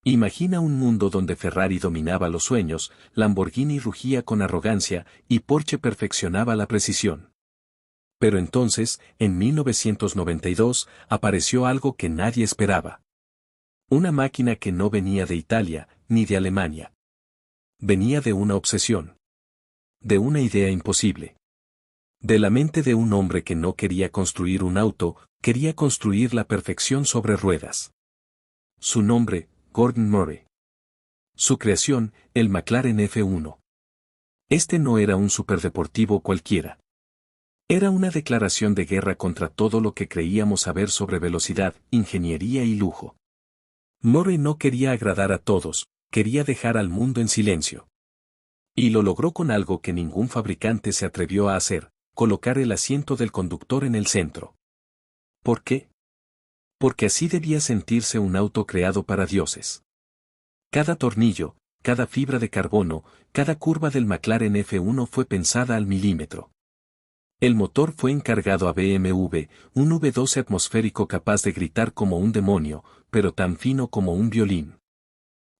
Imagina un mundo donde Ferrari dominaba los sueños, Lamborghini rugía con arrogancia y Porsche perfeccionaba la precisión. Pero entonces, en 1992, apareció algo que nadie esperaba. Una máquina que no venía de Italia, ni de Alemania. Venía de una obsesión. De una idea imposible. De la mente de un hombre que no quería construir un auto, quería construir la perfección sobre ruedas. Su nombre, Gordon Murray. Su creación, el McLaren F1. Este no era un superdeportivo cualquiera. Era una declaración de guerra contra todo lo que creíamos saber sobre velocidad, ingeniería y lujo. Murray no quería agradar a todos, quería dejar al mundo en silencio. Y lo logró con algo que ningún fabricante se atrevió a hacer, colocar el asiento del conductor en el centro. ¿Por qué? Porque así debía sentirse un auto creado para dioses. Cada tornillo, cada fibra de carbono, cada curva del McLaren F1 fue pensada al milímetro. El motor fue encargado a BMW, un V12 atmosférico capaz de gritar como un demonio, pero tan fino como un violín.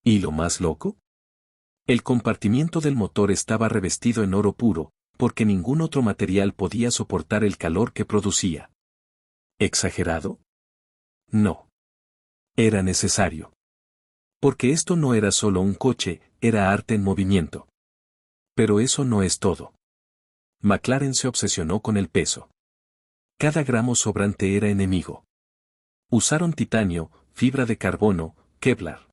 ¿Y lo más loco? El compartimiento del motor estaba revestido en oro puro, porque ningún otro material podía soportar el calor que producía. ¿Exagerado? No. Era necesario. Porque esto no era solo un coche, era arte en movimiento. Pero eso no es todo. McLaren se obsesionó con el peso. Cada gramo sobrante era enemigo. Usaron titanio, fibra de carbono, Kevlar.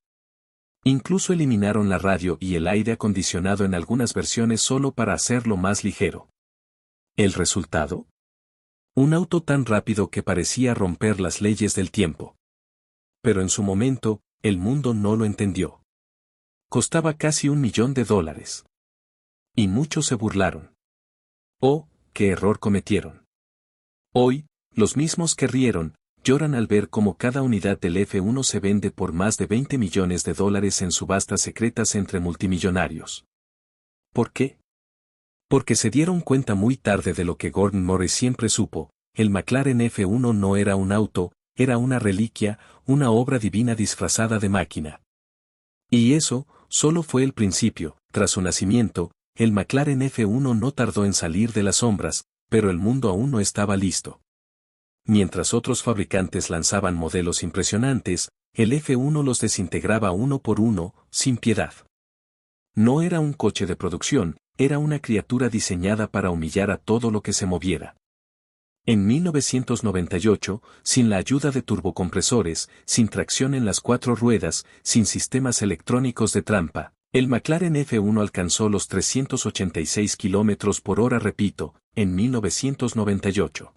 Incluso eliminaron la radio y el aire acondicionado en algunas versiones solo para hacerlo más ligero. ¿El resultado? Un auto tan rápido que parecía romper las leyes del tiempo. Pero en su momento, el mundo no lo entendió. Costaba casi $1 millón. Y muchos se burlaron. Oh, qué error cometieron. Hoy, los mismos que rieron, lloran al ver cómo cada unidad del F1 se vende por más de $20 millones en subastas secretas entre multimillonarios. ¿Por qué? Porque se dieron cuenta muy tarde de lo que Gordon Murray siempre supo, el McLaren F1 no era un auto, era una reliquia, una obra divina disfrazada de máquina. Y eso, solo fue el principio. Tras su nacimiento, el McLaren F1 no tardó en salir de las sombras, pero el mundo aún no estaba listo. Mientras otros fabricantes lanzaban modelos impresionantes, el F1 los desintegraba uno por uno, sin piedad. No era un coche de producción, era una criatura diseñada para humillar a todo lo que se moviera. En 1998, sin la ayuda de turbocompresores, sin tracción en las 4 ruedas, sin sistemas electrónicos de trampa, el McLaren F1 alcanzó los 386 km/h, repito, en 1998.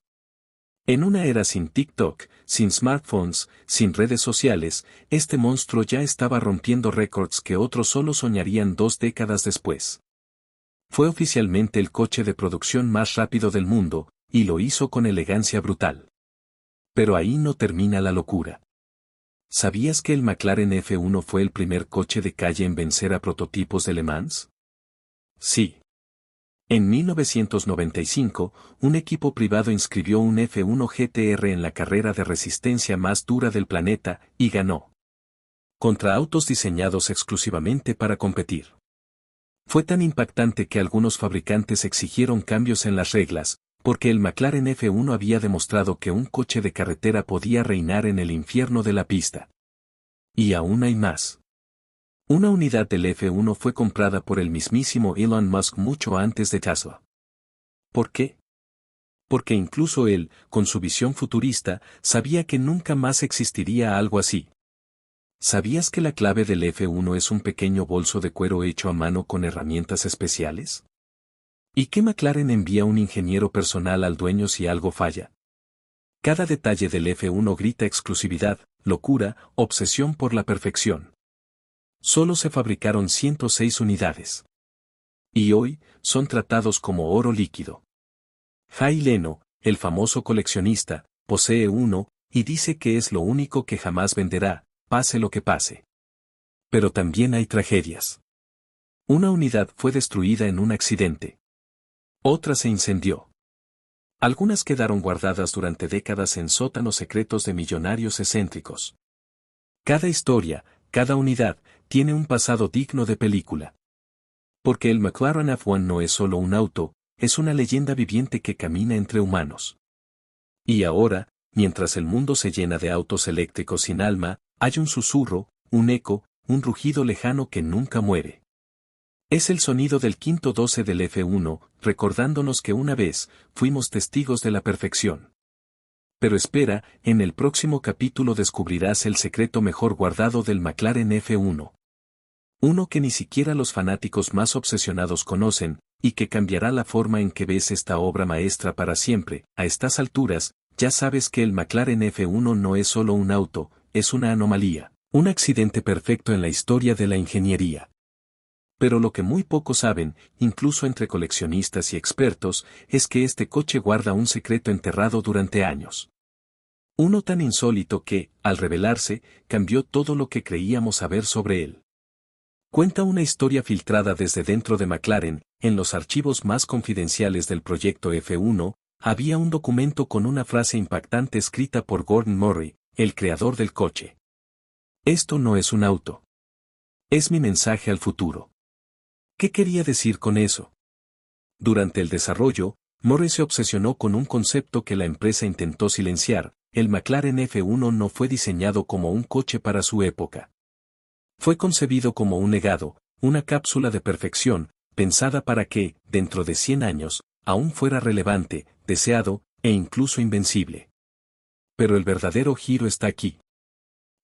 En una era sin TikTok, sin smartphones, sin redes sociales, este monstruo ya estaba rompiendo récords que otros solo soñarían 2 décadas después. Fue oficialmente el coche de producción más rápido del mundo, y lo hizo con elegancia brutal. Pero ahí no termina la locura. ¿Sabías que el McLaren F1 fue el primer coche de calle en vencer a prototipos de Le Mans? Sí. En 1995, un equipo privado inscribió un F1 GTR en la carrera de resistencia más dura del planeta, y ganó. Contra autos diseñados exclusivamente para competir. Fue tan impactante que algunos fabricantes exigieron cambios en las reglas, porque el McLaren F1 había demostrado que un coche de carretera podía reinar en el infierno de la pista. Y aún hay más. Una unidad del F1 fue comprada por el mismísimo Elon Musk mucho antes de Tesla. ¿Por qué? Porque incluso él, con su visión futurista, sabía que nunca más existiría algo así. ¿Sabías que la clave del F1 es un pequeño bolso de cuero hecho a mano con herramientas especiales? ¿Y qué McLaren envía un ingeniero personal al dueño si algo falla? Cada detalle del F1 grita exclusividad, locura, obsesión por la perfección. Solo se fabricaron 106 unidades. Y hoy, son tratados como oro líquido. Jay Leno, el famoso coleccionista, posee uno, y dice que es lo único que jamás venderá, pase lo que pase. Pero también hay tragedias. Una unidad fue destruida en un accidente. Otra se incendió. Algunas quedaron guardadas durante décadas en sótanos secretos de millonarios excéntricos. Cada historia, cada unidad, tiene un pasado digno de película. Porque el McLaren F1 no es solo un auto, es una leyenda viviente que camina entre humanos. Y ahora, mientras el mundo se llena de autos eléctricos sin alma, hay un susurro, un eco, un rugido lejano que nunca muere. Es el sonido del quinto 12 del F1, recordándonos que una vez, fuimos testigos de la perfección. Pero espera, en el próximo capítulo descubrirás el secreto mejor guardado del McLaren F1. Uno que ni siquiera los fanáticos más obsesionados conocen, y que cambiará la forma en que ves esta obra maestra para siempre. A estas alturas, ya sabes que el McLaren F1 no es solo un auto, es una anomalía, un accidente perfecto en la historia de la ingeniería. Pero lo que muy pocos saben, incluso entre coleccionistas y expertos, es que este coche guarda un secreto enterrado durante años. Uno tan insólito que, al revelarse, cambió todo lo que creíamos saber sobre él. Cuenta una historia filtrada desde dentro de McLaren, en los archivos más confidenciales del proyecto F1, había un documento con una frase impactante escrita por Gordon Murray, el creador del coche. Esto no es un auto. Es mi mensaje al futuro. ¿Qué quería decir con eso? Durante el desarrollo, Murray se obsesionó con un concepto que la empresa intentó silenciar: el McLaren F1 no fue diseñado como un coche para su época. Fue concebido como un legado, una cápsula de perfección, pensada para que, dentro de 100 años, aún fuera relevante, deseado, e incluso invencible. Pero el verdadero giro está aquí.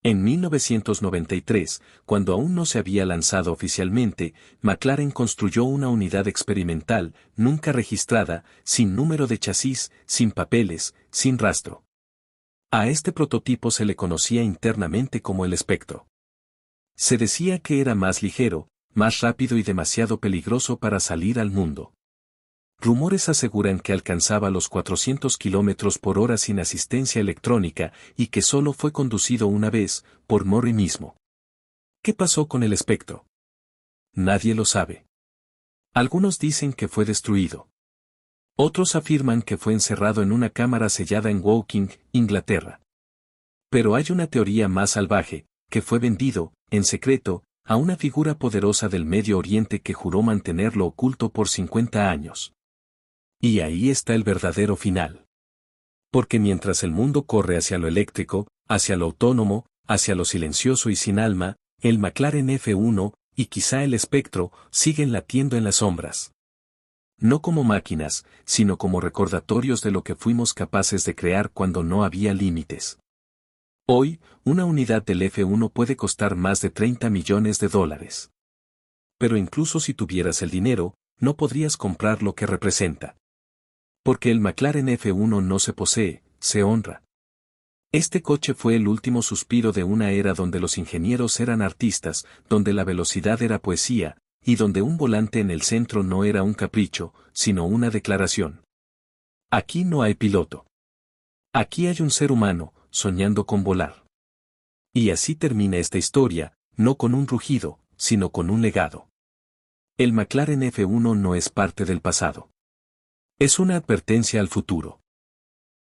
En 1993, cuando aún no se había lanzado oficialmente, McLaren construyó una unidad experimental, nunca registrada, sin número de chasis, sin papeles, sin rastro. A este prototipo se le conocía internamente como el Espectro. Se decía que era más ligero, más rápido y demasiado peligroso para salir al mundo. Rumores aseguran que alcanzaba los 400 km/h sin asistencia electrónica y que solo fue conducido una vez, por Murray mismo. ¿Qué pasó con el Espectro? Nadie lo sabe. Algunos dicen que fue destruido. Otros afirman que fue encerrado en una cámara sellada en Woking, Inglaterra. Pero hay una teoría más salvaje, que fue vendido, en secreto, a una figura poderosa del Medio Oriente que juró mantenerlo oculto por 50 años. Y ahí está el verdadero final. Porque mientras el mundo corre hacia lo eléctrico, hacia lo autónomo, hacia lo silencioso y sin alma, el McLaren F1, y quizá el Espectro, siguen latiendo en las sombras. No como máquinas, sino como recordatorios de lo que fuimos capaces de crear cuando no había límites. Hoy, una unidad del F1 puede costar más de $30 millones. Pero incluso si tuvieras el dinero, no podrías comprar lo que representa. Porque el McLaren F1 no se posee, se honra. Este coche fue el último suspiro de una era donde los ingenieros eran artistas, donde la velocidad era poesía, y donde un volante en el centro no era un capricho, sino una declaración. Aquí no hay piloto. Aquí hay un ser humano, soñando con volar. Y así termina esta historia, no con un rugido, sino con un legado. El McLaren F1 no es parte del pasado. Es una advertencia al futuro.